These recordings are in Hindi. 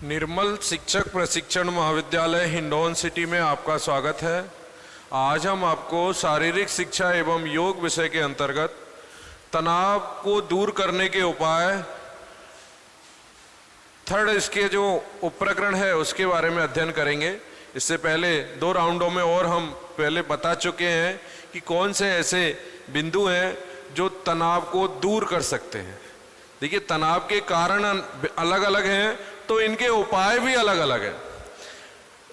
निर्मल शिक्षक प्रशिक्षण महाविद्यालय हिंडौन सिटी में आपका स्वागत है। आज हम आपको शारीरिक शिक्षा एवं योग विषय के अंतर्गत तनाव को दूर करने के उपाय थर्ड इसके जो उपप्रकरण है उसके बारे में अध्ययन करेंगे। इससे पहले 2 राउंडों में और हम पहले बता चुके हैं कि कौन से ऐसे बिंदु हैं जो तनाव को दूर कर सकते हैं। देखिए, तनाव के कारण अलग अलग हैं तो इनके उपाय भी अलग अलग हैं।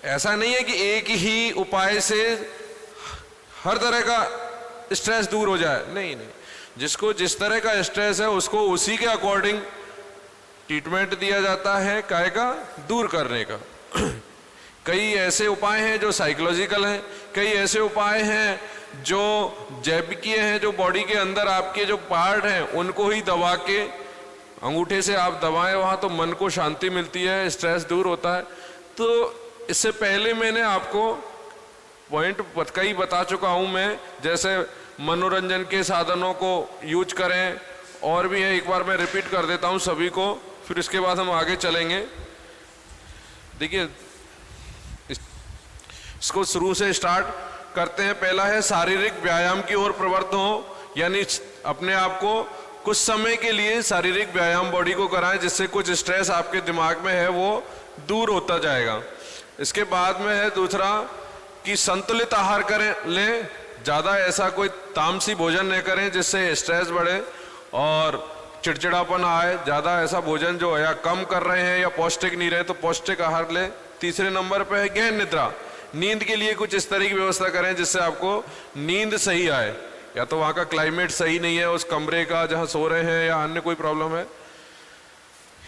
ऐसा नहीं है कि एक ही उपाय से हर तरह का स्ट्रेस दूर हो जाए, नहीं। जिसको जिस तरह का स्ट्रेस है उसको उसी के अकॉर्डिंग ट्रीटमेंट दिया जाता है, काहे का दूर करने का। कई ऐसे उपाय हैं जो साइकोलॉजिकल हैं, कई ऐसे उपाय हैं जो जैविकीय हैं, जो बॉडी के अंदर आपके जो पार्ट हैं उनको ही दबा के, अंगूठे से आप दबाएं वहाँ तो मन को शांति मिलती है, स्ट्रेस दूर होता है। तो इससे पहले मैंने आपको पॉइंट कई बता चुका हूँ मैं, जैसे मनोरंजन के साधनों को यूज करें, और भी है, एक बार मैं रिपीट कर देता हूँ सभी को, फिर इसके बाद हम आगे चलेंगे। देखिए, इसको शुरू से स्टार्ट करते हैं। पहला है शारीरिक व्यायाम की ओर प्रवृत्त हो, यानी अपने आप को कुछ समय के लिए शारीरिक व्यायाम बॉडी को कराएं, जिससे कुछ स्ट्रेस आपके दिमाग में है वो दूर होता जाएगा। इसके बाद में है दूसरा कि संतुलित आहार करें लें, ज़्यादा ऐसा कोई तामसी भोजन नहीं करें जिससे स्ट्रेस बढ़े और चिड़चिड़ापन आए। ज़्यादा ऐसा भोजन जो है या कम कर रहे हैं या पौष्टिक नहीं रहे तो पौष्टिक आहार लें। तीसरे नंबर पर है गहन निद्रा, नींद के लिए कुछ इस तरह की व्यवस्था करें जिससे आपको नींद सही आए। या तो वहाँ का क्लाइमेट सही नहीं है उस कमरे का जहाँ सो रहे हैं, या अन्य कोई प्रॉब्लम है।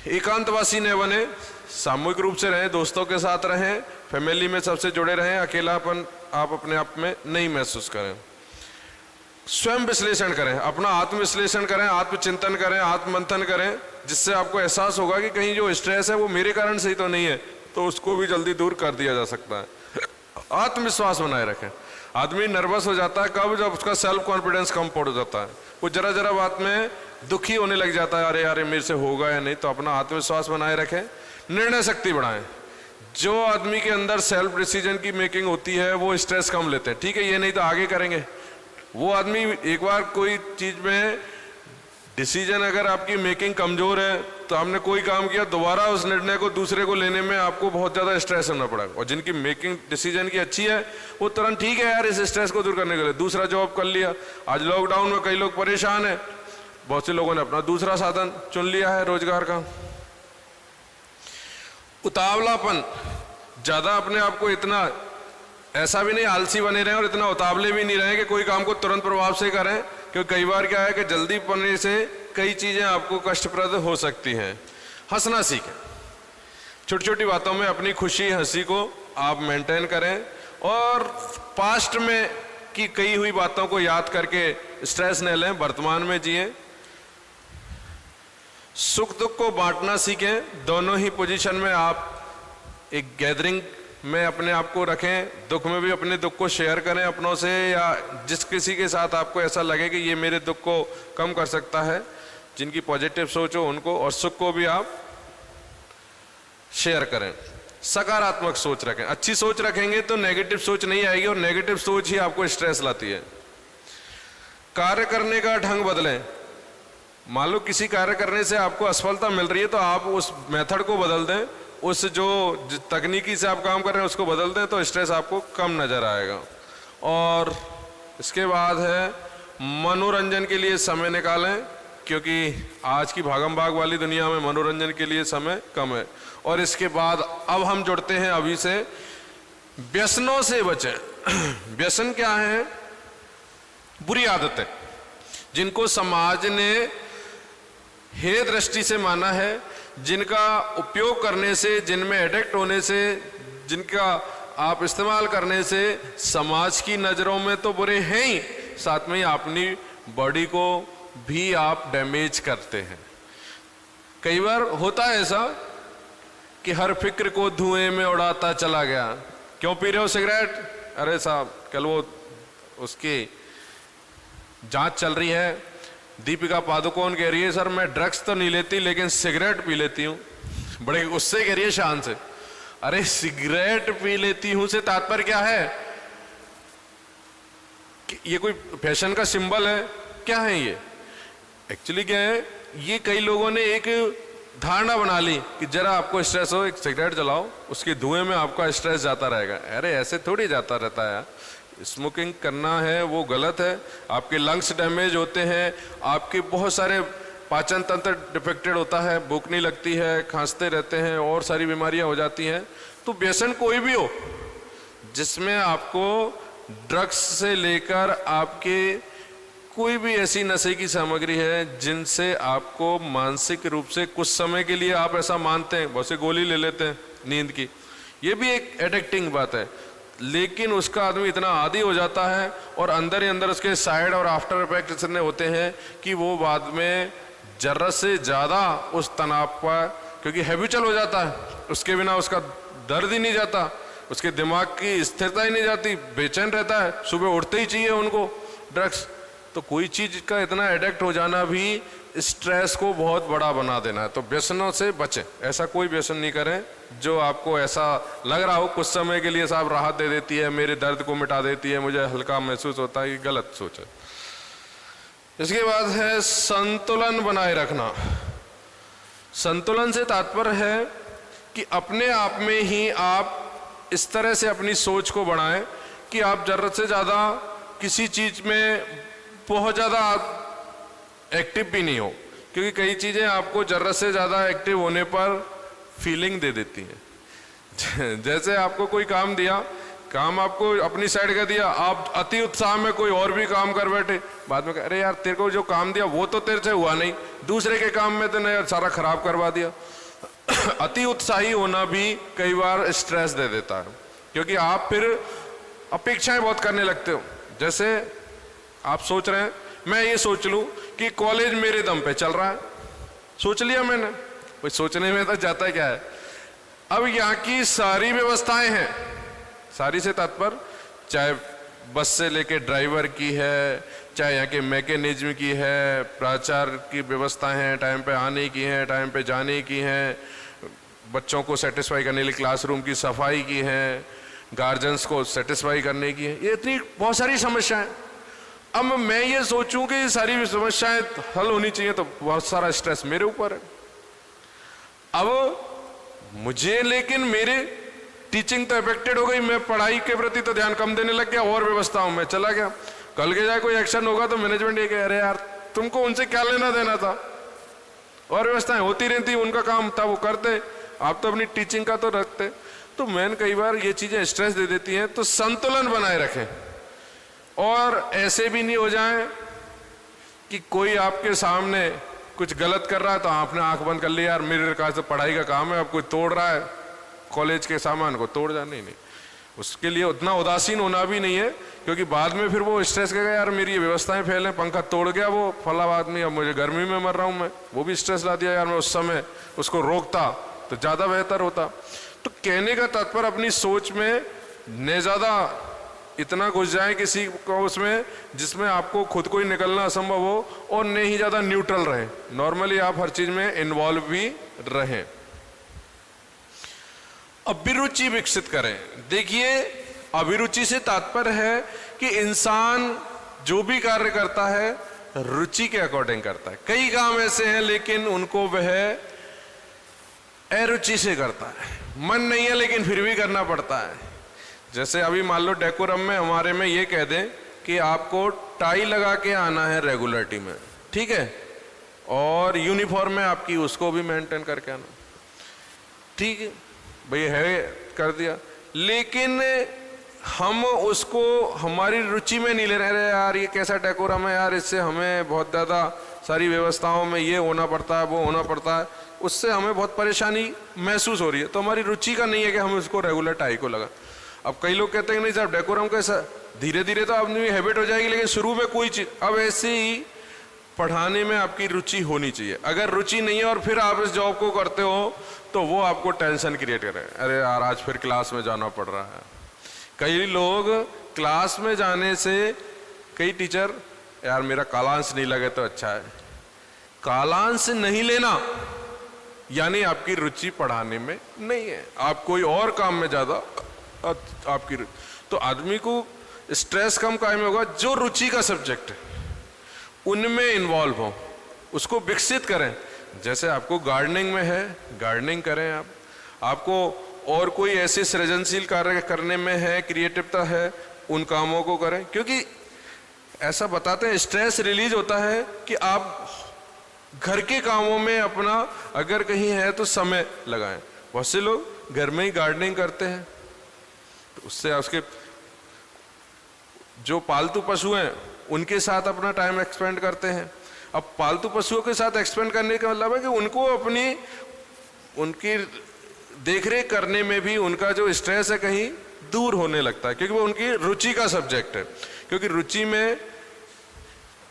एकांतवासी न बने, सामूहिक रूप से रहें, दोस्तों के साथ रहें, फैमिली में सबसे जुड़े रहें, अकेलापन आप अपने आप में नहीं महसूस करें। स्वयं विश्लेषण करें, अपना आत्मविश्लेषण करें, आत्मचिंतन करें, आत्ममंथन करें, जिससे आपको एहसास होगा कि कहीं जो स्ट्रेस है वो मेरे कारण से ही तो नहीं है, तो उसको भी जल्दी दूर कर दिया जा सकता है। आत्मविश्वास बनाए रखें। आदमी नर्वस हो जाता है कब, जब उसका सेल्फ कॉन्फिडेंस कम पड़ जाता है, वो जरा बात में दुखी होने लग जाता है, अरे यार मेरे से होगा या नहीं। तो अपना आत्मविश्वास बनाए रखें। निर्णय शक्ति बढ़ाएं। जो आदमी के अंदर सेल्फ डिसीजन की मेकिंग होती है वो स्ट्रेस कम लेते हैं, ठीक है, ये नहीं तो आगे करेंगे। वो आदमी एक बार कोई चीज में डिसीजन अगर आपकी मेकिंग कमजोर है तो आपने कोई काम किया, दोबारा उस निर्णय को दूसरे को लेने में आपको बहुत ज़्यादा स्ट्रेस होना पड़ेगा। और जिनकी मेकिंग डिसीजन की अच्छी है वो तुरंत ठीक है यार, इस स्ट्रेस को दूर करने के लिए दूसरा जॉब कर लिया। आज लॉकडाउन में कई लोग परेशान हैं, बहुत से लोगों ने अपना दूसरा साधन चुन लिया है रोजगार का। उतावलापन, ज़्यादा अपने आप को इतना ऐसा भी नहीं आलसी बने रहें और इतना उतावले भी नहीं रहें कि कोई काम को तुरंत प्रभाव से करें, क्योंकि कई बार क्या है कि जल्दी पड़ने से कई चीज़ें आपको कष्टप्रद हो सकती हैं। हंसना सीखें, छोटी छोटी बातों में अपनी खुशी हंसी को आप मेंटेन करें, और पास्ट में की कई हुई बातों को याद करके स्ट्रेस न लें, वर्तमान में जिएं। सुख दुख को बांटना सीखें, दोनों ही पोजीशन में आप एक गैदरिंग में अपने आप को रखें। दुख में भी अपने दुख को शेयर करें अपनों से, या जिस किसी के साथ आपको ऐसा लगे कि ये मेरे दुख को कम कर सकता है, जिनकी पॉजिटिव सोच हो उनको, और सुख को भी आप शेयर करें। सकारात्मक सोच रखें, अच्छी सोच रखेंगे तो नेगेटिव सोच नहीं आएगी, और नेगेटिव सोच ही आपको स्ट्रेस लाती है। कार्य करने का ढंग बदलें। मान लो किसी कार्य करने से आपको असफलता मिल रही है तो आप उस मेथड को बदल दें, उस जो तकनीकी से आप काम कर रहे हैं उसको बदल दें, तो स्ट्रेस आपको कम नजर आएगा। और इसके बाद है मनोरंजन के लिए समय निकालें, क्योंकि आज की भागम भाग वाली दुनिया में मनोरंजन के लिए समय कम है। और इसके बाद अब हम जुड़ते हैं अभी से, व्यसनों से बचें। व्यसन क्या है? बुरी आदतें जिनको समाज ने हे दृष्टि से माना है, जिनका उपयोग करने से, जिनमें एडिक्ट होने से, जिनका आप इस्तेमाल करने से समाज की नज़रों में तो बुरे हैं ही, साथ में ही अपनी बॉडी को भी आप डैमेज करते हैं। कई बार होता है ऐसा कि हर फिक्र को धुएं में उड़ाता चला गया। क्यों पी रहे हो सिगरेट? अरे साहब कल वो उसकी जांच चल रही है, दीपिका पादुकोण कह रही है सर मैं ड्रग्स तो नहीं लेती लेकिन सिगरेट पी लेती हूँ। बड़े गुस्से करिए शान से। अरे सिगरेट पी लेती हूं से तात्पर्य क्या है? कि ये कोई फैशन का सिंबल है? क्या है ये? एक्चुअली क्या है, ये कई लोगों ने एक धारणा बना ली कि जरा आपको स्ट्रेस हो एक सिगरेट जलाओ, उसके धुएं में आपका स्ट्रेस जाता रहेगा। अरे ऐसे थोड़ी जाता रहता है। स्मोकिंग करना है वो गलत है, आपके लंग्स डैमेज होते हैं, आपके बहुत सारे पाचन तंत्र डिफेक्टेड होता है, भूख नहीं लगती है, खांसते रहते हैं और सारी बीमारियां हो जाती हैं। तो व्यसन कोई भी हो जिसमें आपको ड्रग्स से लेकर आपके कोई भी ऐसी नशे की सामग्री है जिनसे आपको मानसिक रूप से कुछ समय के लिए आप ऐसा मानते हैं, बहुत से गोली ले लेते हैं नींद की, ये भी एक एडिक्टिंग बात है, लेकिन उसका आदमी इतना आदी हो जाता है और अंदर ही अंदर उसके साइड और आफ्टर इफेक्ट इतने होते हैं कि वो बाद में जरूरत से ज़्यादा उस तनाव का, क्योंकि हैबिचुअल हो जाता है, उसके बिना उसका दर्द ही नहीं जाता, उसके दिमाग की स्थिरता ही नहीं जाती, बेचैन रहता है, सुबह उठते ही चाहिए उनको ड्रग्स। तो कोई चीज़ का इतना एडिक्ट हो जाना भी स्ट्रेस को बहुत बड़ा बना देना है। तो व्यसनों से बचें, ऐसा कोई व्यसन नहीं करें जो आपको ऐसा लग रहा हो कुछ समय के लिए साहब राहत दे देती है, मेरे दर्द को मिटा देती है, मुझे हल्का महसूस होता है, ये गलत सोच है। इसके बाद है संतुलन बनाए रखना। संतुलन से तात्पर्य है कि अपने आप में ही आप इस तरह से अपनी सोच को बढ़ाएं कि आप जरूरत से ज़्यादा किसी चीज़ में बहुत ज़्यादा एक्टिव भी नहीं हो, क्योंकि कई चीज़ें आपको ज़रूरत से ज़्यादा एक्टिव होने पर फीलिंग दे देती हैं। जैसे आपको कोई काम दिया, काम आपको अपनी साइड का दिया, आप अति उत्साह में कोई और भी काम कर बैठे, बाद में अरे यार तेरे को जो काम दिया वो तो तेरे से हुआ नहीं, दूसरे के काम में तूने सारा खराब करवा दिया। अति उत्साही होना भी कई बार स्ट्रेस दे देता है, क्योंकि आप फिर अपेक्षाएं बहुत करने लगते हो। जैसे आप सोच रहे हैं मैं ये सोच लूं कि कॉलेज मेरे दम पे चल रहा है, सोच लिया मैंने, कोई सोचने में तो जाता है क्या है। अब यहाँ की सारी व्यवस्थाएं हैं, सारी से तात्पर्य चाहे बस से लेके ड्राइवर की है, चाहे यहाँ के मैकेनिज्म की है, प्राचार्य की व्यवस्थाएं हैं, टाइम पे आने की हैं, टाइम पे जाने की हैं, बच्चों को सेटिस्फाई करने के लिए क्लासरूम की सफाई की है, गार्जियंस को सेटिस्फाई करने की है, ये इतनी बहुत सारी समस्याएं। अब मैं ये सोचूं कि सारी समस्याएं हल होनी चाहिए तो बहुत सारा स्ट्रेस मेरे ऊपर है। अब मुझे, लेकिन मेरे टीचिंग तो अफेक्टेड हो गई, मैं पढ़ाई के प्रति तो ध्यान कम देने लग गया और व्यवस्थाओं में चला गया। कल के जाए कोई एक्शन होगा तो मैनेजमेंट ये कहे अरे यार तुमको उनसे क्या लेना देना था, और व्यवस्थाएं होती रहती, उनका काम था वो करते, आप तो अपनी टीचिंग का तो रखते। तो मैंने कई बार ये चीजें स्ट्रेस दे देती हैं। तो संतुलन बनाए रखें और ऐसे भी नहीं हो जाए कि कोई आपके सामने कुछ गलत कर रहा है तो आपने आंख बंद कर लिया, यार मेरे काज से पढ़ाई का काम है, अब कोई तोड़ रहा है कॉलेज के सामान को तोड़ जा, नहीं, उसके लिए उतना उदासीन होना भी नहीं है, क्योंकि बाद में फिर वो स्ट्रेस करेगा यार मेरी ये व्यवस्थाएं फेल है, पंखा तोड़ गया वो फला आदमी, अब मुझे गर्मी में मर रहा हूँ मैं, वो भी स्ट्रेस ला दिया, यार मैं उस समय उसको रोकता तो ज़्यादा बेहतर होता। तो कहने का तात्पर्य अपनी सोच में न ज़्यादा इतना घुस जाए किसी को उसमें जिसमें आपको खुद को ही निकलना असंभव हो, और न ही ज़्यादा न्यूट्रल रहे, नॉर्मली आप हर चीज़ में इन्वॉल्व भी रहें। अभिरुचि विकसित करें। देखिए अभिरुचि से तात्पर्य है कि इंसान जो भी कार्य करता है रुचि के अकॉर्डिंग करता है। कई काम ऐसे हैं लेकिन उनको वह अरुचि से करता है, मन नहीं है लेकिन फिर भी करना पड़ता है। जैसे अभी मान लो डेकोरम में हमारे में ये कह दें कि आपको टाई लगा के आना है रेगुलरिटी में, ठीक है, और यूनिफॉर्म में आपकी उसको भी मेंटेन करके आना, ठीक है भाई है, कर दिया, लेकिन हम उसको हमारी रुचि में नहीं ले रहे। यार ये कैसा डेकोरम है यार, इससे हमें बहुत ज़्यादा सारी व्यवस्थाओं में ये होना पड़ता है, वो होना पड़ता है, उससे हमें बहुत परेशानी महसूस हो रही है, तो हमारी रुचि का नहीं है कि हम उसको रेगुलर टाई को लगा। अब कई लोग कहते हैं नहीं साहब डेकोरम कैसा, धीरे धीरे तो अपनी हैबिट हो जाएगी, लेकिन शुरू में कोई चीज़, अब ऐसे ही पढ़ाने में आपकी रुचि होनी चाहिए। अगर रुचि नहीं है और फिर आप इस जॉब को करते हो तो वो आपको टेंशन क्रिएट करे, अरे यार आज फिर क्लास में जाना पड़ रहा है। कई लोग क्लास में जाने से, कई टीचर यार मेरा कालांश नहीं लगे तो अच्छा है, कालांश नहीं लेना यानी आपकी रुचि पढ़ाने में नहीं है, आप कोई और काम में ज़्यादा आपकी तो आदमी को स्ट्रेस कम काहे में होगा? जो रुचि का सब्जेक्ट है उनमें इन्वॉल्व हो, उसको विकसित करें। जैसे आपको गार्डनिंग में है, गार्डनिंग करें आप, आपको और कोई ऐसे सृजनशील कार्य करने में है, क्रिएटिविटी है, उन कामों को करें। क्योंकि ऐसा बताते हैं स्ट्रेस रिलीज होता है कि आप घर के कामों में अपना अगर कहीं है तो समय लगाएं। बहुत से लोग घर में ही गार्डनिंग करते हैं, तो उससे उसके जो पालतू पशु हैं उनके साथ अपना टाइम एक्सपेंड करते हैं। अब पालतू पशुओं के साथ एक्सपेंड करने का मतलब है कि उनको उनकी देखरेख करने में भी उनका जो स्ट्रेस है कहीं दूर होने लगता है, क्योंकि वो उनकी रुचि का सब्जेक्ट है। क्योंकि रुचि में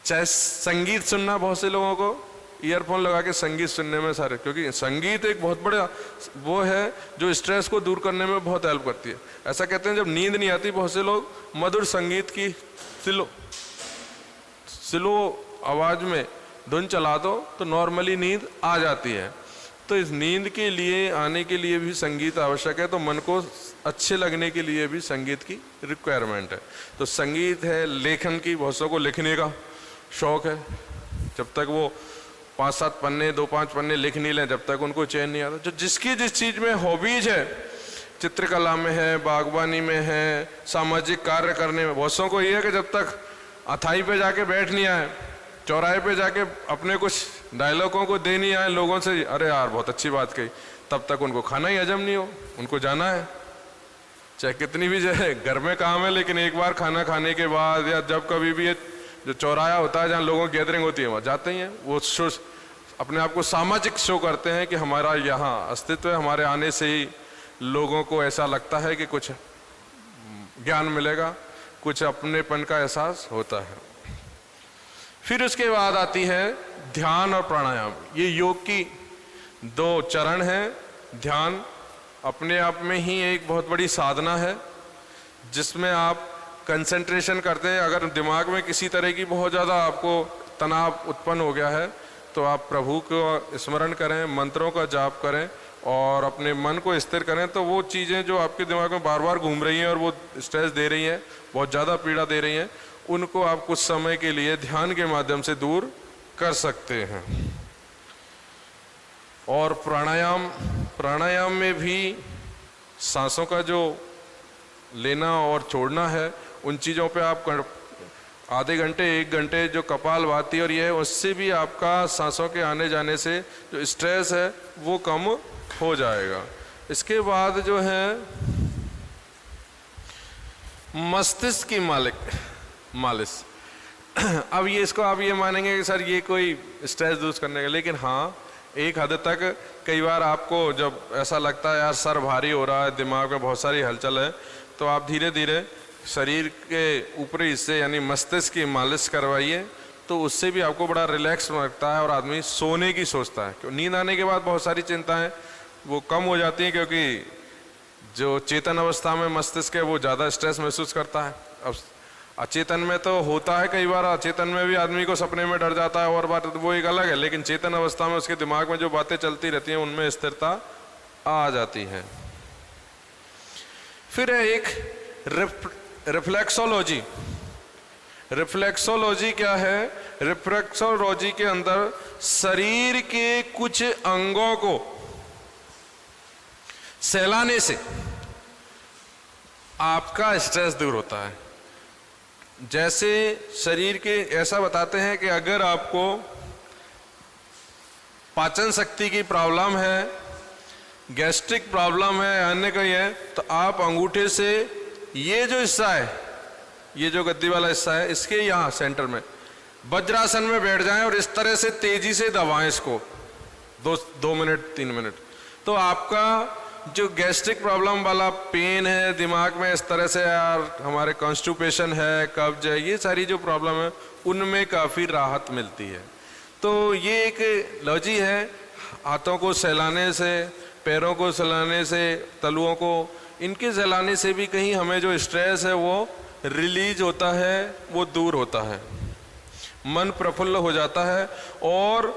चाहे संगीत सुनना, बहुत से लोगों को ईयरफोन लगा के संगीत सुनने में सारे, क्योंकि संगीत एक बहुत बड़ा वो है जो स्ट्रेस को दूर करने में बहुत हेल्प करती है। ऐसा कहते हैं जब नींद नहीं आती, बहुत से लोग मधुर संगीत की स्लो आवाज में धुन चला दो तो नॉर्मली नींद आ जाती है। तो इस नींद के लिए आने के लिए भी संगीत आवश्यक है, तो मन को अच्छे लगने के लिए भी संगीत की रिक्वायरमेंट है। तो संगीत है, लेखन की, बहुत सौ को लिखने का शौक है, जब तक वो 5-7 पन्ने 2-5 पन्ने लिख नहीं लें जब तक उनको चैन नहीं आता। जो जिसकी जिस चीज़ में हॉबीज है, चित्रकला में है, बागवानी में है, सामाजिक कार्य करने में, बहुत सौ को ये है कि जब तक अथाई पे जाके बैठ नहीं आए, चौराहे पे जाके अपने कुछ डायलॉगों को दे नहीं आए लोगों से, अरे यार बहुत अच्छी बात कही, तब तक उनको खाना ही हजम नहीं हो। उनको जाना है, चाहे कितनी भी जो है घर में काम है, लेकिन एक बार खाना खाने के बाद या जब कभी भी जो चौराहा होता है जहाँ लोगों की गैदरिंग होती है वहाँ जाते ही हैं। वो शो अपने आप को सामाजिक शो करते हैं कि हमारा यहाँ अस्तित्व है, हमारे आने से ही लोगों को ऐसा लगता है कि कुछ ज्ञान मिलेगा, कुछ अपनेपन का एहसास होता है। फिर उसके बाद आती है ध्यान और प्राणायाम। ये योग की 2 चरण हैं। ध्यान अपने आप में ही एक बहुत बड़ी साधना है जिसमें आप कंसंट्रेशन करते हैं। अगर दिमाग में किसी तरह की बहुत ज़्यादा आपको तनाव उत्पन्न हो गया है तो आप प्रभु को स्मरण करें, मंत्रों का जाप करें और अपने मन को स्थिर करें। तो वो चीज़ें जो आपके दिमाग में बार बार घूम रही हैं और वो स्ट्रेस दे रही हैं, बहुत ज़्यादा पीड़ा दे रही हैं, उनको आप कुछ समय के लिए ध्यान के माध्यम से दूर कर सकते हैं। और प्राणायाम में भी सांसों का जो लेना और छोड़ना है, उन चीज़ों पे आप आधे घंटे 1 घंटे जो कपालभाति और ये है, उससे भी आपका सांसों के आने जाने से जो स्ट्रेस है वो कम हो जाएगा। इसके बाद जो है मस्तिष्क की मालिश। अब ये इसको आप ये मानेंगे कि सर ये कोई स्ट्रेस दूर करने का, लेकिन हाँ एक हद तक कई बार आपको जब ऐसा लगता है यार सर भारी हो रहा है, दिमाग में बहुत सारी हलचल है, तो आप धीरे धीरे शरीर के ऊपरी हिस्से यानी मस्तिष्क की मालिश करवाइए, तो उससे भी आपको बड़ा रिलैक्स लगता है और आदमी सोने की सोचता है। क्यों नींद आने के बाद बहुत सारी चिंताएं वो कम हो जाती हैं, क्योंकि जो चेतन अवस्था में मस्तिष्क है वो ज़्यादा स्ट्रेस महसूस करता है। अब अचेतन में तो होता है, कई बार अचेतन में भी आदमी को सपने में डर जाता है और बात वो एक अलग है, लेकिन चेतन अवस्था में उसके दिमाग में जो बातें चलती रहती हैं उनमें स्थिरता आ जाती है। फिर है एक रिफ्लेक्सोलॉजी। रिफ्लेक्सोलॉजी क्या है? रिफ्लेक्सोलॉजी के अंदर शरीर के कुछ अंगों को सहलाने से आपका स्ट्रेस दूर होता है। जैसे शरीर के ऐसा बताते हैं कि अगर आपको पाचन शक्ति की प्रॉब्लम है, गैस्ट्रिक प्रॉब्लम है, अन्य कहीं है, तो आप अंगूठे से ये जो हिस्सा है, ये जो गद्दी वाला हिस्सा है, इसके यहाँ सेंटर में वज्रासन में बैठ जाएं और इस तरह से तेजी से दबाएं इसको 2 मिनट 3 मिनट। तो आपका जो गैस्ट्रिक प्रॉब्लम वाला पेन है दिमाग में, इस तरह से यार हमारे कॉन्स्टिपेशन है, कब्ज है, ये सारी जो प्रॉब्लम है उनमें काफ़ी राहत मिलती है। तो ये एक लॉजी है, हाथों को सहलाने से, पैरों को सहलाने से, तलुओं को इनके सहलाने से भी कहीं हमें जो स्ट्रेस है वो रिलीज होता है, वो दूर होता है, मन प्रफुल्ल हो जाता है। और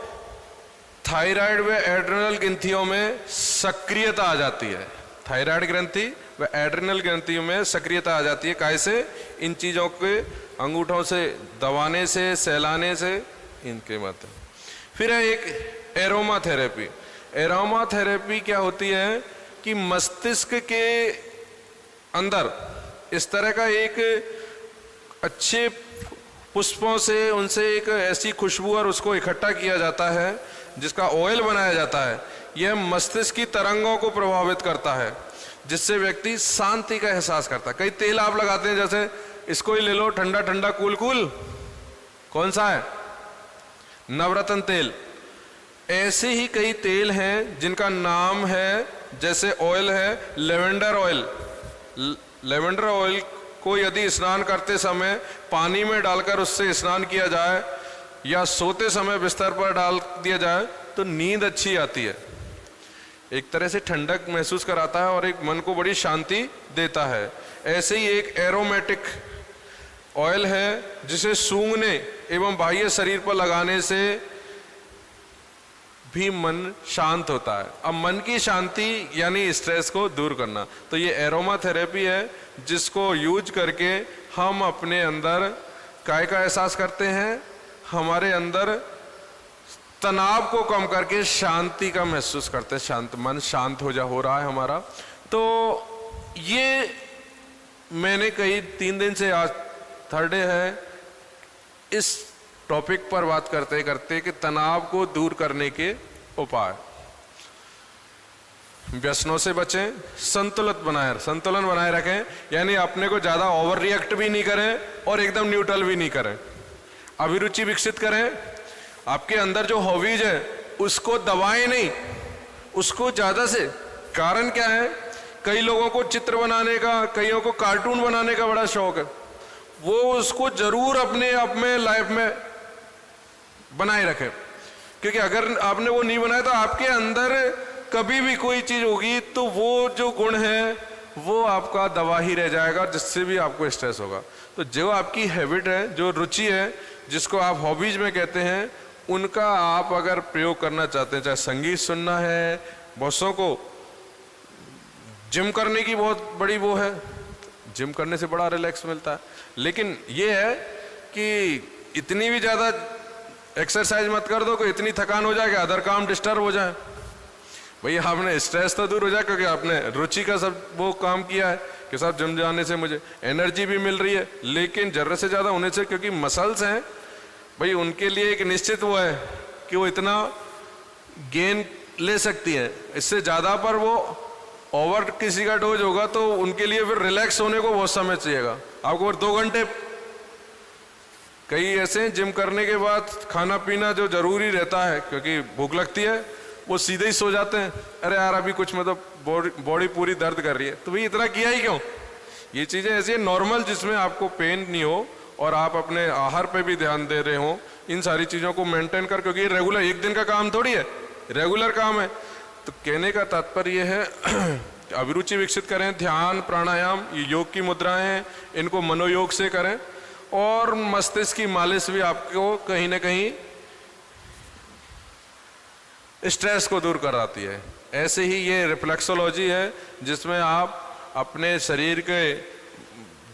थायराइड व एड्रिनल ग्रंथियों में सक्रियता आ जाती है। थायराइड ग्रंथि व एड्रिनल ग्रंथियों में सक्रियता आ जाती है। कैसे? इन चीज़ों के अंगूठों से दबाने से, सहलाने से, इनके माध्यम। फिर है एक एरोमा थेरेपी। एरोमा थेरेपी क्या होती है कि मस्तिष्क के अंदर इस तरह का एक अच्छे पुष्पों से, उनसे एक ऐसी खुशबू और उसको इकट्ठा किया जाता है जिसका ऑयल बनाया जाता है। यह मस्तिष्क की तरंगों को प्रभावित करता है जिससे व्यक्ति शांति का एहसास करता है। कई तेल आप लगाते हैं, जैसे इसको ही ले लो, ठंडा ठंडा कूल कूल, कौन सा है? नवरत्न तेल। ऐसे ही कई तेल हैं जिनका नाम है, जैसे ऑयल है लेवेंडर ऑयल। लेवेंडर ऑयल को यदि स्नान करते समय पानी में डालकर उससे स्नान किया जाए या सोते समय बिस्तर पर डाल दिया जाए तो नींद अच्छी आती है, एक तरह से ठंडक महसूस कराता है और एक मन को बड़ी शांति देता है। ऐसे ही एक एरोमेटिक ऑयल है जिसे सूंघने एवं बाह्य शरीर पर लगाने से भी मन शांत होता है। अब मन की शांति यानी स्ट्रेस को दूर करना, तो ये एरोमा थेरेपी है जिसको यूज करके हम अपने अंदर काय का एहसास करते हैं, हमारे अंदर तनाव को कम करके शांति का महसूस करते हैं। शांत मन शांत हो रहा है हमारा। तो ये मैंने कई 3 दिन से, आज थर्ड डे है, इस टॉपिक पर बात करते करते कि तनाव को दूर करने के उपाय। व्यसनों से बचें, संतुलन बनाए रखें, यानी अपने को ज्यादा ओवर रिएक्ट भी नहीं करें और एकदम न्यूट्रल भी नहीं करें। अभिरुचि विकसित करें, आपके अंदर जो हॉबीज है उसको दबाएं नहीं, उसको ज्यादा से। कारण क्या है? कई लोगों को चित्र बनाने का, कईयों को कार्टून बनाने का बड़ा शौक है, वो उसको जरूर अपने आप में लाइफ में बनाए रखें, क्योंकि अगर आपने वो नहीं बनाया तो आपके अंदर कभी भी कोई चीज होगी तो वो जो गुण है वो आपका दबा ही रह जाएगा, जिससे भी आपको स्ट्रेस होगा। तो जो आपकी हैबिट है, जो रुचि है, जिसको आप हॉबीज में कहते हैं, उनका आप अगर प्रयोग करना चाहते हैं, चाहे संगीत सुनना है, बहुतों को जिम करने की बहुत बड़ी वो है, जिम करने से बड़ा रिलैक्स मिलता है, लेकिन ये है कि इतनी भी ज़्यादा एक्सरसाइज मत कर दो कि इतनी थकान हो जाए कि अदर काम डिस्टर्ब हो जाए। भैया आपने स्ट्रेस तो दूर हो जाए क्योंकि आपने रुचि का सब वो काम किया है कि साहब जिम जाने से मुझे एनर्जी भी मिल रही है, लेकिन ज़रूरत से ज़्यादा होने से, क्योंकि मसल्स हैं भाई, उनके लिए एक निश्चित वो है कि वो इतना गेन ले सकती है, इससे ज़्यादा पर वो ओवर किसी का डोज होगा तो उनके लिए फिर रिलैक्स होने को बहुत समय चाहिएगा। आपको 2 घंटे, कई ऐसे हैं जिम करने के बाद खाना पीना जो जरूरी रहता है क्योंकि भूख लगती है, वो सीधे ही सो जाते हैं, अरे यार अभी कुछ मतलब बॉडी पूरी दर्द कर रही है, तो भाई इतना किया ही क्यों? ये चीज़ें ऐसी है नॉर्मल जिसमें आपको पेन नहीं हो और आप अपने आहार पे भी ध्यान दे रहे हो, इन सारी चीज़ों को मेंटेन कर, क्योंकि ये रेगुलर एक दिन का काम थोड़ी है, रेगुलर काम है। तो कहने का तात्पर्य है अभिरुचि विकसित करें, ध्यान, प्राणायाम, ये योग की मुद्राएं हैं, इनको मनोयोग से करें, और मस्तिष्क की मालिश भी आपको कहीं ना कहीं स्ट्रेस को दूर कराती है। ऐसे ही ये रिफ्लेक्सोलॉजी है जिसमें आप अपने शरीर के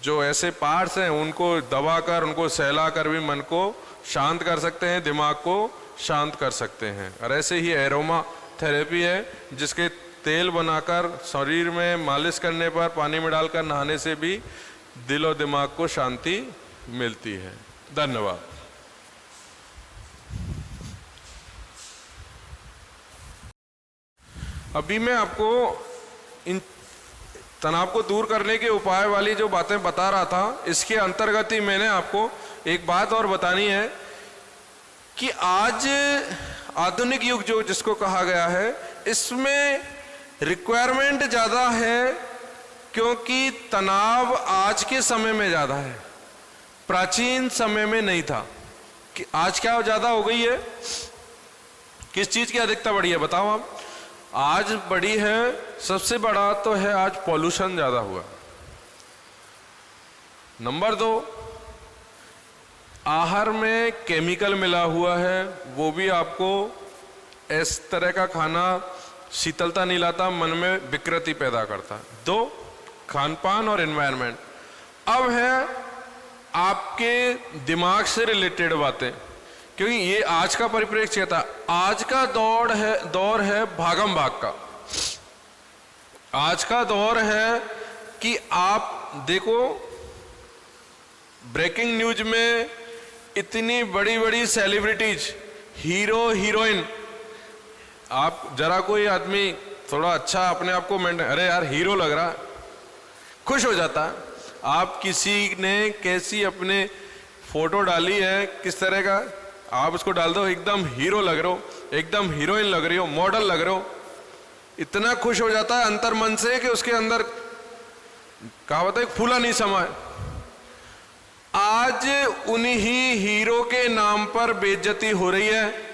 जो ऐसे पार्ट्स हैं उनको दबाकर, उनको सहलाकर भी मन को शांत कर सकते हैं, दिमाग को शांत कर सकते हैं। और ऐसे ही एरोमा थेरेपी है जिसके तेल बनाकर शरीर में मालिश करने पर, पानी में डालकर नहाने से भी दिल और दिमाग को शांति मिलती है। धन्यवाद। अभी मैं आपको इन तनाव को दूर करने के उपाय वाली जो बातें बता रहा था, इसके अंतर्गत ही मैंने आपको एक बात और बतानी है कि आज आधुनिक युग जो जिसको कहा गया है, इसमें रिक्वायरमेंट ज़्यादा है क्योंकि तनाव आज के समय में ज़्यादा है, प्राचीन समय में नहीं था। कि आज क्या ज़्यादा हो गई है, किस चीज़ की अधिकता बढ़ी है बताओ आप? आज बढ़ी है, सबसे बड़ा तो है आज पॉल्यूशन ज़्यादा हुआ। नंबर 2, आहार में केमिकल मिला हुआ है, वो भी आपको इस तरह का खाना शीतलता नहीं लाता, मन में विकृति पैदा करता। दो, खान पान और एनवायरनमेंट। अब है आपके दिमाग से रिलेटेड बातें, क्योंकि ये आज का परिप्रेक्ष्य था। आज का दौर है भागम भाग का। आज का दौर है कि आप देखो ब्रेकिंग न्यूज में इतनी बड़ी बड़ी सेलिब्रिटीज, हीरो हीरोइन, आप जरा कोई आदमी थोड़ा अच्छा अपने आप को मेंटेन, अरे यार हीरो लग रहा, खुश हो जाता है। आप किसी ने कैसी अपने फोटो डाली है, किस तरह का, आप उसको डाल दो, एकदम हीरो लग रहे हो, एकदम हीरोइन लग रही हो, मॉडल लग रहे हो, इतना खुश हो जाता है अंतर मन से कि उसके अंदर कहावत है फूला नहीं समा है। आज उन्हीं हीरो के नाम पर बेइज्जती हो रही है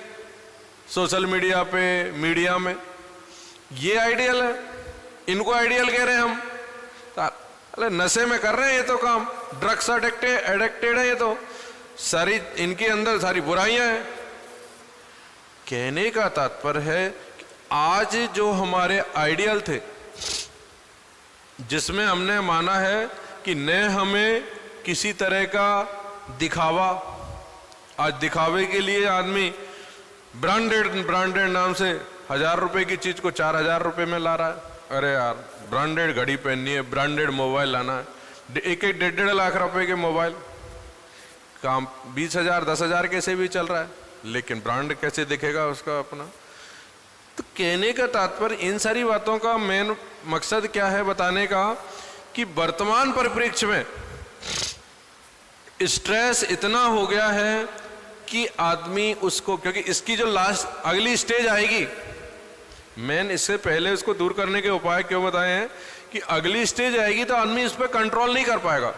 सोशल मीडिया पे, मीडिया में। ये आइडियल है, इनको आइडियल कह रहे हैं हम। अरे नशे में कर रहे हैं ये तो काम, ड्रग्स एडिक्टेड है ये तो, सारी इनके अंदर सारी बुराइयां हैं। कहने का तात्पर्य है कि आज जो हमारे आइडियल थे, जिसमें हमने माना है कि न हमें किसी तरह का दिखावा, आज दिखावे के लिए आदमी ब्रांडेड नाम से 1000 रुपए की चीज को 4000 रुपए में ला रहा है। अरे यार ब्रांडेड घड़ी पहननी है, ब्रांडेड मोबाइल लाना है, एक 1.5 लाख रुपए के मोबाइल, काम 20,000 10,000 कैसे भी चल रहा है, लेकिन ब्रांड कैसे दिखेगा उसका अपना। तो कहने का तात्पर्य इन सारी बातों का मेन मकसद क्या है बताने का, कि वर्तमान परिप्रेक्ष्य में स्ट्रेस इतना हो गया है कि आदमी उसको, क्योंकि इसकी जो लास्ट अगली स्टेज आएगी, मैंने इससे पहले उसको दूर करने के उपाय क्यों बताए हैं कि अगली स्टेज आएगी तो आदमी इस पर कंट्रोल नहीं कर पाएगा।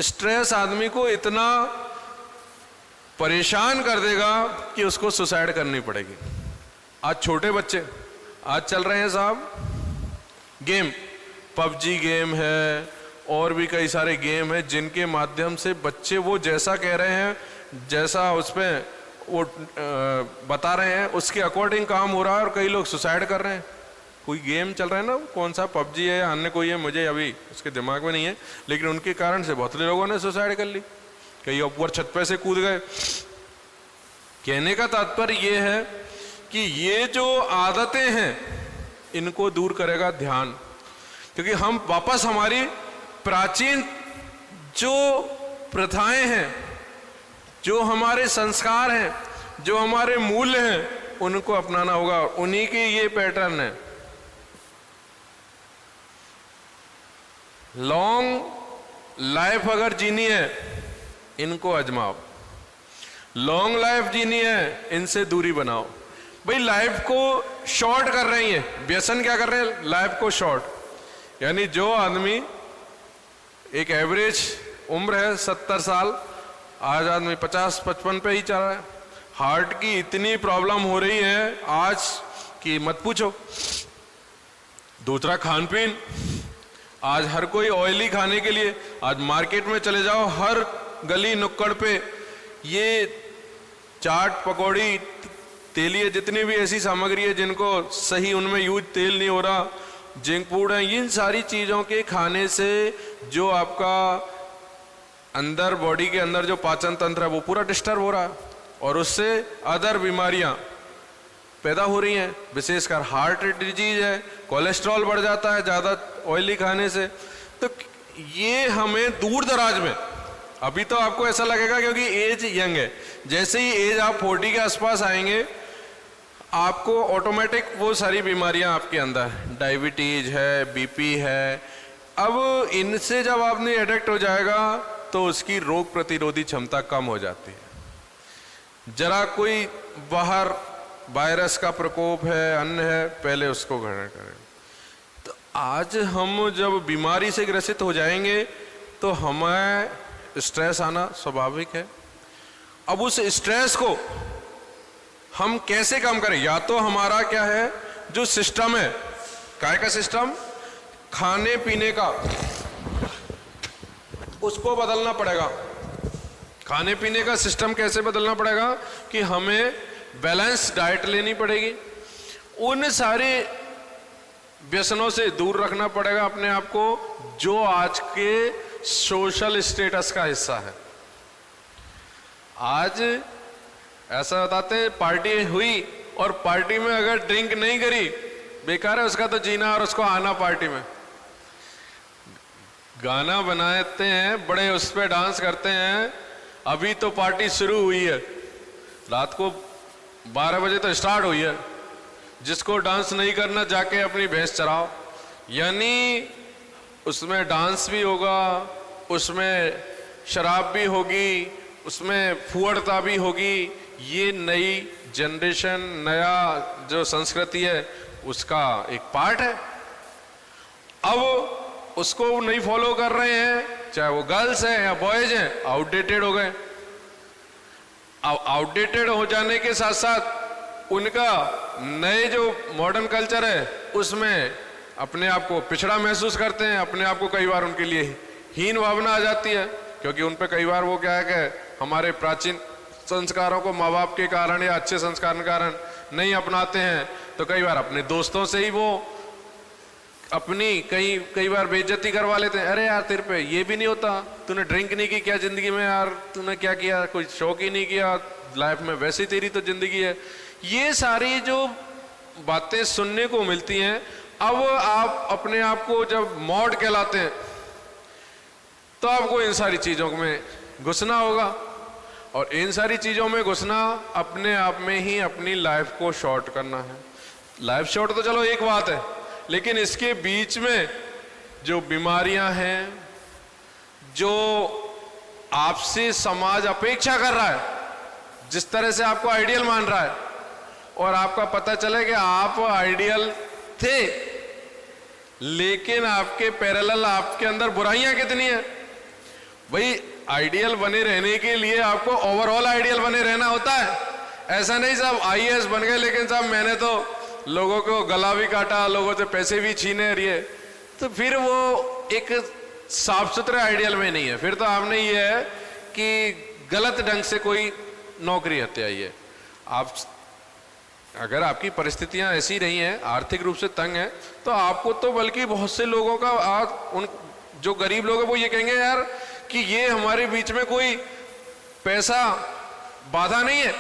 स्ट्रेस आदमी को इतना परेशान कर देगा कि उसको सुसाइड करनी पड़ेगी। आज छोटे बच्चे आज चल रहे हैं साहब गेम, पबजी गेम है और भी कई सारे गेम है, जिनके माध्यम से बच्चे वो जैसा कह रहे हैं, जैसा उस पर वो बता रहे हैं, उसके अकॉर्डिंग काम हो रहा है और कई लोग सुसाइड कर रहे हैं। कोई गेम चल रहा है ना, कौन सा पबजी है या अन्य कोई है, मुझे अभी उसके दिमाग में नहीं है, लेकिन उनके कारण से बहुत लोगों ने सुसाइड कर ली, कई ऊपर छत पे से कूद गए। कहने का तात्पर्य ये है कि ये जो आदतें हैं इनको दूर करेगा ध्यान, क्योंकि हम वापस हमारी प्राचीन जो प्रथाएं हैं, जो हमारे संस्कार हैं, जो हमारे मूल्य हैं, उनको अपनाना होगा। उन्हीं के ये पैटर्न है। लॉन्ग लाइफ अगर जीनी है इनको आजमाओ, लॉन्ग लाइफ जीनी है इनसे दूरी बनाओ। भाई लाइफ को शॉर्ट कर रही है, व्यसन क्या कर रहे हैं, लाइफ को शॉर्ट। यानी जो आदमी एक एवरेज उम्र है 70 साल, आज आदमी 50-55 पे ही चल रहा है। हार्ट की इतनी प्रॉब्लम हो रही है आज कि मत पूछो। दूसरा खान पीन, आज हर कोई ऑयली खाने के लिए, आज मार्केट में चले जाओ, हर गली नुक्कड़ पे ये चाट पकौड़ी तेलिए जितनी भी ऐसी सामग्री है जिनको सही उनमें यूज तेल नहीं हो रहा, जंक फूड है, इन सारी चीज़ों के खाने से जो आपका अंदर बॉडी के अंदर जो पाचन तंत्र है वो पूरा डिस्टर्ब हो रहा है और उससे अदर बीमारियां पैदा हो रही हैं, विशेषकर हार्ट डिजीज है, कोलेस्ट्रॉल बढ़ जाता है ज़्यादा ऑयली खाने से। तो ये हमें दूर दराज में, अभी तो आपको ऐसा लगेगा क्योंकि एज यंग है, जैसे ही एज आप 40 के आसपास आएंगे आपको ऑटोमेटिक वो सारी बीमारियां आपके अंदर, डायबिटीज है, बीपी है, अब इनसे जब आपने एडिक्ट हो जाएगा तो उसकी रोग प्रतिरोधी क्षमता कम हो जाती है। जरा कोई बाहर वायरस का प्रकोप है, अन्य है, पहले उसको ग्रहण करें। तो आज हम जब बीमारी से ग्रसित हो जाएंगे तो हमें स्ट्रेस आना स्वाभाविक है। अब उस स्ट्रेस को हम कैसे कम करें? या तो हमारा क्या है जो सिस्टम है, काय का सिस्टम, खाने पीने का, उसको बदलना पड़ेगा। खाने पीने का सिस्टम कैसे बदलना पड़ेगा कि हमें बैलेंस डाइट लेनी पड़ेगी, उन सारे व्यसनों से दूर रखना पड़ेगा अपने आप को जो आज के सोशल स्टेटस का हिस्सा है। आज ऐसा बताते हैं पार्टी हुई और पार्टी में अगर ड्रिंक नहीं करी बेकार है उसका तो जीना और उसको आना पार्टी में। गाना बनाते हैं बड़े, उस पर डांस करते हैं, अभी तो पार्टी शुरू हुई है, रात को 12 बजे तो स्टार्ट हुई है, जिसको डांस नहीं करना जाके अपनी भैंस चराओ। यानी उसमें डांस भी होगा, उसमें शराब भी होगी, उसमें फुहड़ता भी होगी। ये नई जनरेशन, नया जो संस्कृति है उसका एक पार्ट है। अब उसको नहीं फॉलो कर रहे हैं, चाहे वो गर्ल्स हैं या बॉयज हैं, आउटडेटेड हो गए। आउटडेटेड हो जाने के साथ साथ उनका नए जो मॉडर्न कल्चर है उसमें अपने आप को पिछड़ा महसूस करते हैं, अपने आप को कई बार उनके लिए हीन भावना आ जाती है, क्योंकि उन पे कई बार वो क्या है कि हमारे प्राचीन संस्कारों को माँ बाप के कारण या अच्छे संस्कार के कारण नहीं अपनाते हैं, तो कई बार अपने दोस्तों से ही वो अपनी कई बार बेइज्जती करवा लेते हैं। अरे यार तेरे पे ये भी नहीं होता, तूने ड्रिंक नहीं की क्या जिंदगी में, यार तूने क्या किया, कोई शौक ही नहीं किया लाइफ में, वैसी तेरी तो जिंदगी है। ये सारी जो बातें सुनने को मिलती हैं, अब आप अपने आप को जब मॉड कहलाते हैं तो आपको इन सारी चीजों में घुसना होगा, और इन सारी चीजों में घुसना अपने आप में ही अपनी लाइफ को शॉर्ट करना है। लाइफ शॉर्ट तो चलो एक बात है, लेकिन इसके बीच में जो बीमारियां हैं, जो आपसे समाज अपेक्षा कर रहा है, जिस तरह से आपको आइडियल मान रहा है, और आपका पता चले कि आप आइडियल थे लेकिन आपके पैरेलल आपके अंदर बुराइयां कितनी है। भाई आइडियल बने रहने के लिए आपको ओवरऑल आइडियल बने रहना होता है। ऐसा नहीं साहब आईएएस बन गए लेकिन साहब मैंने तो लोगों को गला भी काटा, लोगों से पैसे भी छीने रही, तो फिर वो एक साफ सुथरे आइडियल में नहीं है। फिर तो आपने ये है कि गलत ढंग से कोई नौकरी हत्या आई है। आप अगर आपकी परिस्थितियां ऐसी रही हैं, आर्थिक रूप से तंग है, तो आपको तो बल्कि बहुत से लोगों का आज उन जो गरीब लोग हैं वो ये कहेंगे यार कि ये हमारे बीच में कोई पैसा बाधा नहीं है,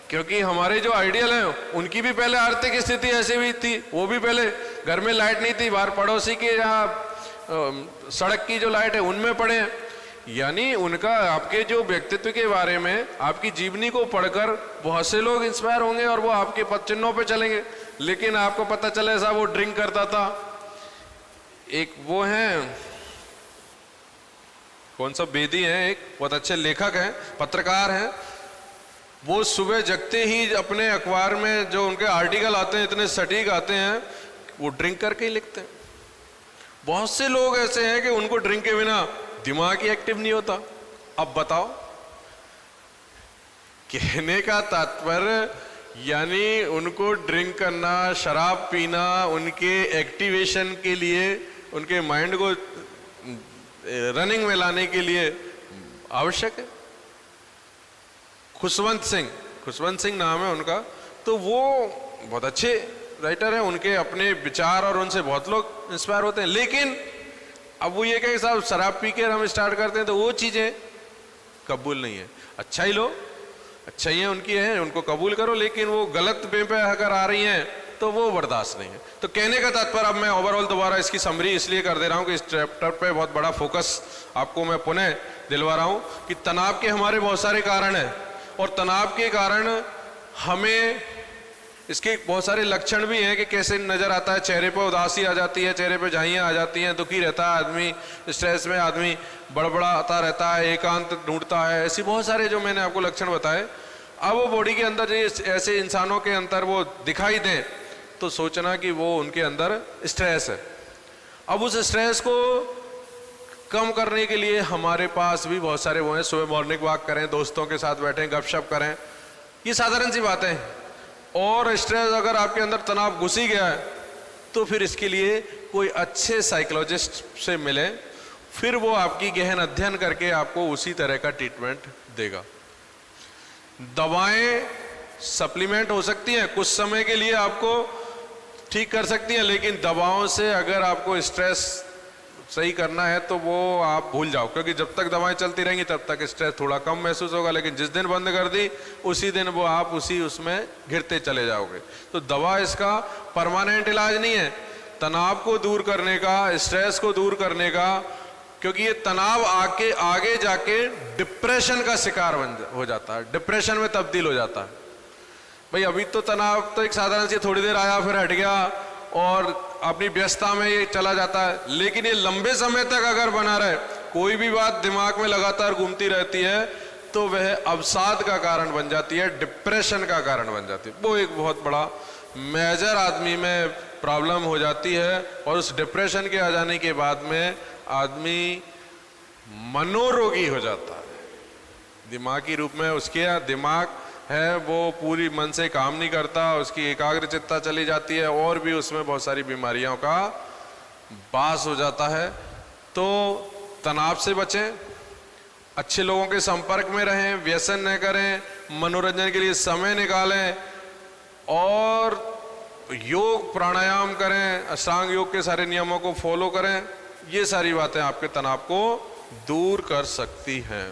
क्योंकि हमारे जो आइडियल हैं उनकी भी पहले आर्थिक स्थिति ऐसी भी थी, वो भी पहले घर में लाइट नहीं थी, बाहर पड़ोसी के यहाँ सड़क की जो लाइट है उनमें पड़े हैं। यानी उनका आपके जो व्यक्तित्व के बारे में, आपकी जीवनी को पढ़कर बहुत से लोग इंस्पायर होंगे और वो आपके पद चिन्हों पे चलेंगे। लेकिन आपको पता चले साहब वो ड्रिंक करता था। एक वो हैं कौन सा बेदी हैं, एक बहुत अच्छे लेखक हैं, पत्रकार हैं, वो सुबह जगते ही अपने अखबार में जो उनके आर्टिकल आते हैं इतने सटीक आते हैं, वो ड्रिंक करके ही लिखते हैं। बहुत से लोग ऐसे हैं कि उनको ड्रिंक के बिना दिमाग ही एक्टिव नहीं होता। अब बताओ, कहने का तात्पर्य यानी उनको ड्रिंक करना, शराब पीना उनके एक्टिवेशन के लिए, उनके माइंड को रनिंग में लाने के लिए आवश्यक है। खुशवंत सिंह नाम है उनका, तो वो बहुत अच्छे राइटर हैं, उनके अपने विचार और उनसे बहुत लोग इंस्पायर होते हैं। लेकिन अब वो ये कहे साहब शराब पी के हम स्टार्ट करते हैं तो वो चीजें कबूल नहीं है। अच्छा ही लो, अच्छा ही है उनकी है, उनको कबूल करो, लेकिन वो गलत वे पे अगर आ रही हैं तो वो बर्दाश्त नहीं है। तो कहने का तात्पर्य, अब मैं ओवरऑल दोबारा इसकी समरी इसलिए कर दे रहा हूं कि इस चैप्टर पे बहुत बड़ा फोकस आपको मैं पुनः दिलवा रहा हूं कि तनाव के हमारे बहुत सारे कारण हैं, और तनाव के कारण हमें इसके बहुत सारे लक्षण भी हैं कि कैसे नजर आता है। चेहरे पे उदासी आ जाती है, चेहरे पे झाइयाँ आ जाती हैं, दुखी रहता है आदमी, स्ट्रेस में आदमी बड़बड़ाता रहता है, एकांत ढूंढता है, ऐसी बहुत सारे जो मैंने आपको लक्षण बताए। अब वो बॉडी के अंदर ऐसे इंसानों के अंदर वो दिखाई दें तो सोचना कि वो उनके अंदर स्ट्रेस है। अब उस स्ट्रेस को कम करने के लिए हमारे पास भी बहुत सारे वो हैं। सुबह मॉर्निंग वॉक करें, दोस्तों के साथ बैठें, गपशप करें, ये साधारण सी बातें हैं। और स्ट्रेस अगर आपके अंदर तनाव घुस ही गया है तो फिर इसके लिए कोई अच्छे साइकोलॉजिस्ट से मिलें, फिर वो आपकी गहन अध्ययन करके आपको उसी तरह का ट्रीटमेंट देगा। दवाएं सप्लीमेंट हो सकती हैं, कुछ समय के लिए आपको ठीक कर सकती हैं, लेकिन दवाओं से अगर आपको स्ट्रेस सही करना है तो वो आप भूल जाओ, क्योंकि जब तक दवाएं चलती रहेंगी तब तक स्ट्रेस थोड़ा कम महसूस होगा, लेकिन जिस दिन बंद कर दी उसी दिन वो आप उसमें घिरते चले जाओगे। तो दवा इसका परमानेंट इलाज नहीं है, तनाव को दूर करने का, स्ट्रेस को दूर करने का, क्योंकि ये तनाव आगे जाके डिप्रेशन का शिकार हो जाता है, डिप्रेशन में तब्दील हो जाता है। भाई अभी तो तनाव तो एक साधारण सी थोड़ी देर आया फिर हट गया और अपनी व्यस्तता में ये चला जाता है, लेकिन ये लंबे समय तक अगर बना रहे, कोई भी बात दिमाग में लगातार घूमती रहती है तो वह अवसाद का कारण बन जाती है, डिप्रेशन का कारण बन जाती है। वो एक बहुत बड़ा मेजर आदमी में प्रॉब्लम हो जाती है, और उस डिप्रेशन के आ जाने के बाद में आदमी मनोरोगी हो जाता है। दिमागी रूप में उसके दिमाग है वो पूरी मन से काम नहीं करता, उसकी एकाग्रचित्ता चली जाती है, और भी उसमें बहुत सारी बीमारियों का बास हो जाता है। तो तनाव से बचें, अच्छे लोगों के संपर्क में रहें, व्यसन न करें, मनोरंजन के लिए समय निकालें, और योग प्राणायाम करें, अष्टांग योग के सारे नियमों को फॉलो करें। ये सारी बातें आपके तनाव को दूर कर सकती हैं।